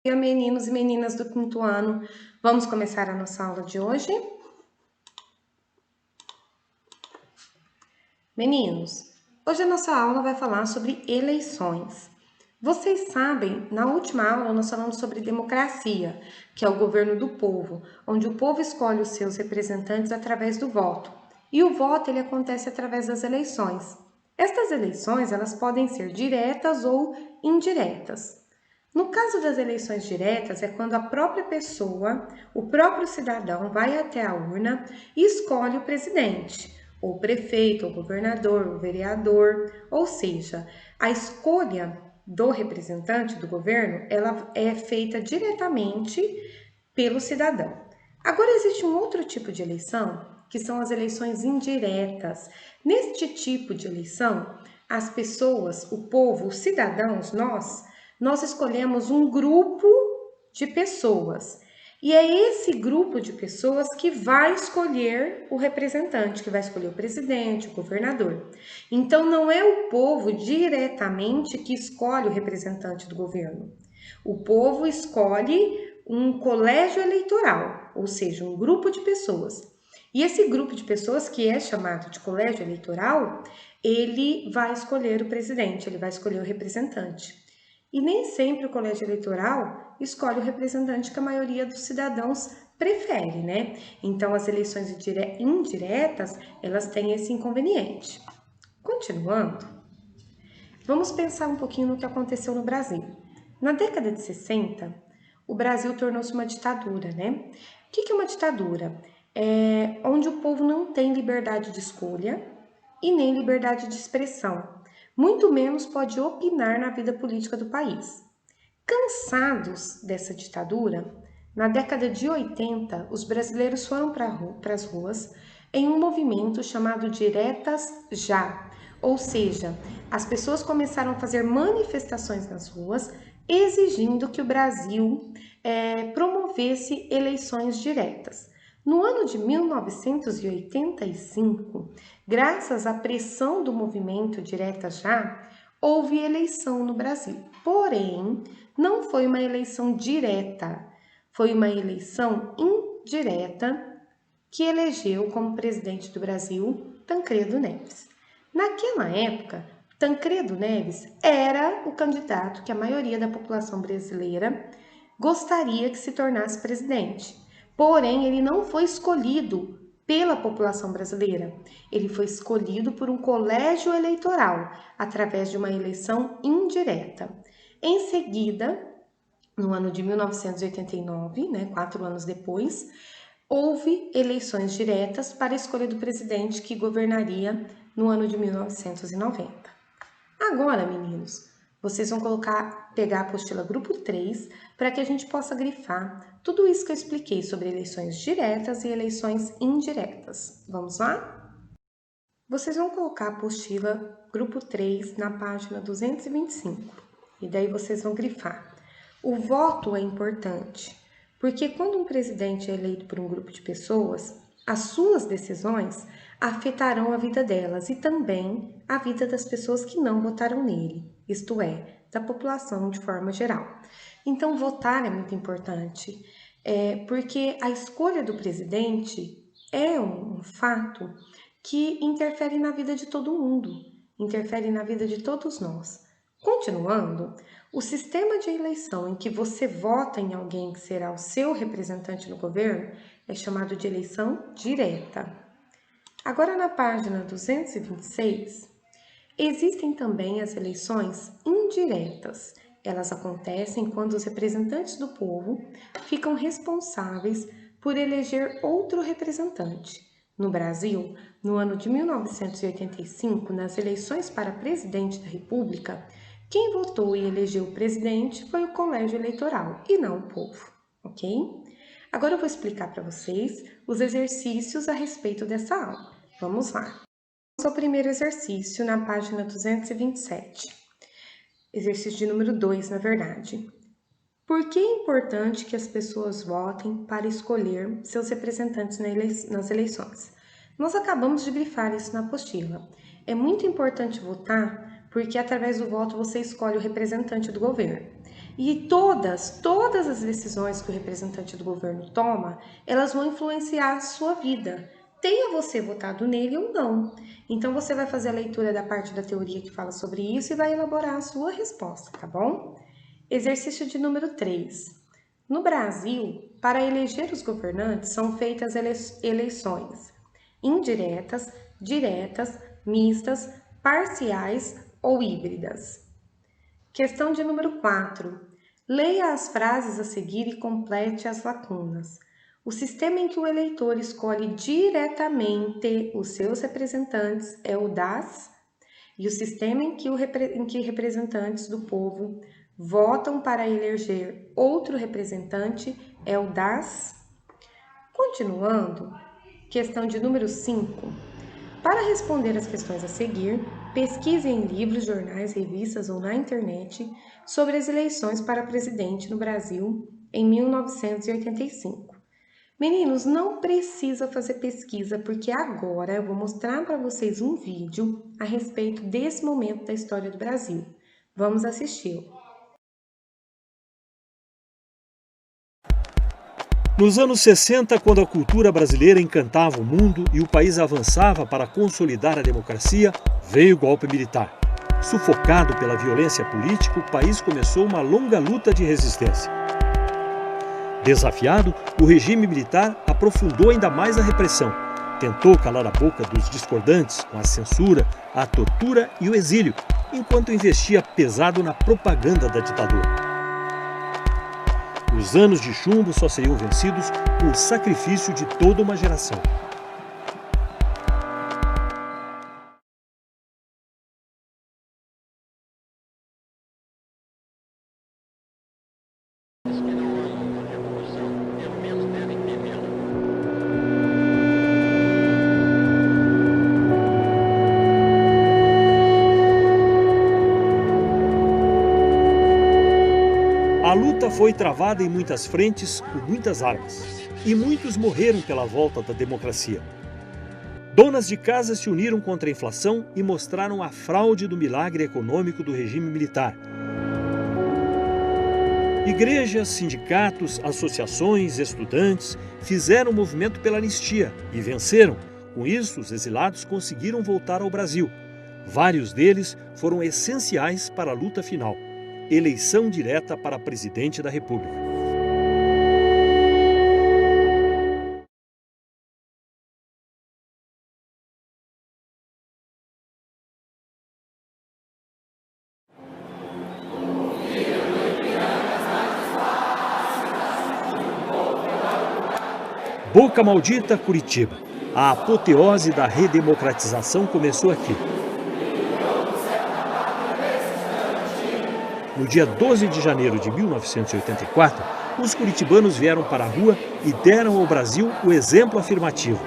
Dia, meninos e meninas do quinto ano. Vamos começar a nossa aula de hoje? Meninos, hoje a nossa aula vai falar sobre eleições. Vocês sabem, na última aula nós falamos sobre democracia, que é o governo do povo, onde o povo escolhe os seus representantes através do voto. E o voto ele acontece através das eleições. Estas eleições, elas podem ser diretas ou indiretas. No caso das eleições diretas, é quando a própria pessoa, o próprio cidadão, vai até a urna e escolhe o presidente, ou prefeito, ou governador, ou vereador, ou seja, a escolha do representante do governo, ela é feita diretamente pelo cidadão. Agora existe um outro tipo de eleição, que são as eleições indiretas. Neste tipo de eleição, as pessoas, o povo, os cidadãos, nós escolhemos um grupo de pessoas. E é esse grupo de pessoas que vai escolher o representante, que vai escolher o presidente, o governador. Então, não é o povo diretamente que escolhe o representante do governo. O povo escolhe um colégio eleitoral, ou seja, um grupo de pessoas. E esse grupo de pessoas, que é chamado de colégio eleitoral, ele vai escolher o presidente, ele vai escolher o representante. E nem sempre o colégio eleitoral escolhe o representante que a maioria dos cidadãos prefere, né? Então, as eleições indiretas, elas têm esse inconveniente. Continuando, vamos pensar um pouquinho no que aconteceu no Brasil. Na década de 60, o Brasil tornou-se uma ditadura, né? O que é uma ditadura? É onde o povo não tem liberdade de escolha e nem liberdade de expressão, muito menos pode opinar na vida política do país. Cansados dessa ditadura, na década de 80, os brasileiros foram para as ruas em um movimento chamado Diretas Já, ou seja, as pessoas começaram a fazer manifestações nas ruas exigindo que o Brasil promovesse eleições diretas. No ano de 1985, graças à pressão do movimento Diretas Já, houve eleição no Brasil. Porém, não foi uma eleição direta, foi uma eleição indireta que elegeu como presidente do Brasil Tancredo Neves. Naquela época, Tancredo Neves era o candidato que a maioria da população brasileira gostaria que se tornasse presidente. Porém, ele não foi escolhido pela população brasileira. Ele foi escolhido por um colégio eleitoral, através de uma eleição indireta. Em seguida, no ano de 1989, 4 anos depois, houve eleições diretas para a escolha do presidente que governaria no ano de 1990. Agora, meninos, vocês vão pegar a apostila grupo 3 para que a gente possa grifar tudo isso que eu expliquei sobre eleições diretas e eleições indiretas. Vamos lá? Vocês vão colocar a apostila grupo 3 na página 225 e daí vocês vão grifar. O voto é importante, porque quando um presidente é eleito por um grupo de pessoas, as suas decisões afetarão a vida delas e também a vida das pessoas que não votaram nele, isto é, da população de forma geral. Então, votar é muito importante, porque a escolha do presidente é um fato que interfere na vida de todo mundo, interfere na vida de todos nós. Continuando, o sistema de eleição em que você vota em alguém que será o seu representante no governo é chamado de eleição direta. Agora, na página 226, existem também as eleições indiretas. Elas acontecem quando os representantes do povo ficam responsáveis por eleger outro representante. No Brasil, no ano de 1985, nas eleições para presidente da República, quem votou e elegeu o presidente foi o colégio eleitoral e não o povo, ok? Agora eu vou explicar para vocês os exercícios a respeito dessa aula. Vamos lá. Vamos ao primeiro exercício na página 227. Exercício de número 2, na verdade. Por que é importante que as pessoas votem para escolher seus representantes nas eleições? Nós acabamos de grifar isso na apostila. É muito importante votar porque através do voto você escolhe o representante do governo. E todas as decisões que o representante do governo toma, elas vão influenciar a sua vida. Tenha você votado nele ou não. Então você vai fazer a leitura da parte da teoria que fala sobre isso e vai elaborar a sua resposta, tá bom? Exercício de número 3. No Brasil, para eleger os governantes, são feitas eleições indiretas, diretas, mistas, parciais ou híbridas. Questão de número 4. Leia as frases a seguir e complete as lacunas. O sistema em que o eleitor escolhe diretamente os seus representantes é o das, e o sistema em que representantes do povo votam para eleger outro representante é o das. Continuando, questão de número 5. Para responder as questões a seguir, pesquise em livros, jornais, revistas ou na internet sobre as eleições para presidente no Brasil em 1985. Meninos, não precisa fazer pesquisa, porque agora eu vou mostrar para vocês um vídeo a respeito desse momento da história do Brasil. Vamos assistir. Nos anos 60, quando a cultura brasileira encantava o mundo e o país avançava para consolidar a democracia, veio o golpe militar. Sufocado pela violência política, o país começou uma longa luta de resistência. Desafiado, o regime militar aprofundou ainda mais a repressão. Tentou calar a boca dos discordantes com a censura, a tortura e o exílio, enquanto investia pesado na propaganda da ditadura. Os anos de chumbo só seriam vencidos com o sacrifício de toda uma geração. A luta foi travada em muitas frentes, com muitas armas, e muitos morreram pela volta da democracia. Donas de casa se uniram contra a inflação e mostraram a fraude do milagre econômico do regime militar. Igrejas, sindicatos, associações, estudantes fizeram um movimento pela anistia e venceram. Com isso, os exilados conseguiram voltar ao Brasil. Vários deles foram essenciais para a luta final. Eleição direta para presidente da República. Boca Maldita, Curitiba. A apoteose da redemocratização começou aqui. No dia 12 de janeiro de 1984, os curitibanos vieram para a rua e deram ao Brasil o exemplo afirmativo.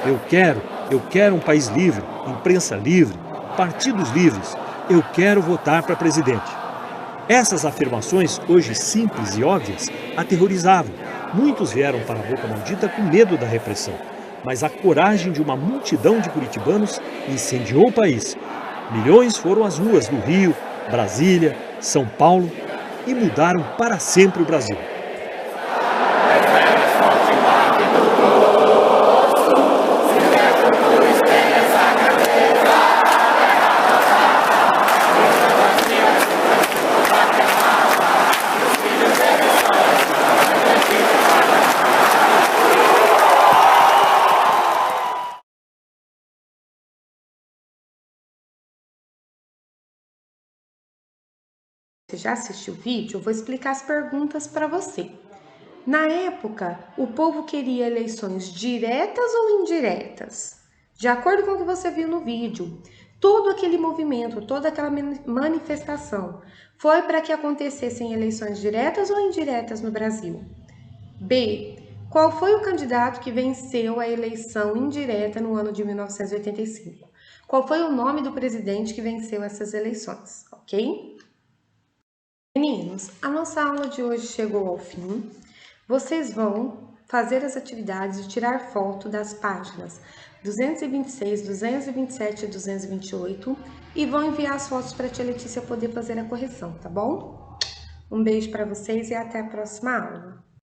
Eu quero um país livre, imprensa livre, partidos livres. Eu quero votar para presidente. Essas afirmações, hoje simples e óbvias, aterrorizavam. Muitos vieram para a Boca Maldita com medo da repressão. Mas a coragem de uma multidão de curitibanos incendiou o país. Milhões foram às ruas do Rio, Brasília, São Paulo e mudaram para sempre o Brasil. Você já assistiu o vídeo? Eu vou explicar as perguntas para você. Na época, o povo queria eleições diretas ou indiretas? De acordo com o que você viu no vídeo, todo aquele movimento, toda aquela manifestação foi para que acontecessem eleições diretas ou indiretas no Brasil? B. Qual foi o candidato que venceu a eleição indireta no ano de 1985? Qual foi o nome do presidente que venceu essas eleições? Ok? Meninos, a nossa aula de hoje chegou ao fim. Vocês vão fazer as atividades e tirar foto das páginas 226, 227 e 228 e vão enviar as fotos para a tia Letícia poder fazer a correção, tá bom? Um beijo para vocês e até a próxima aula.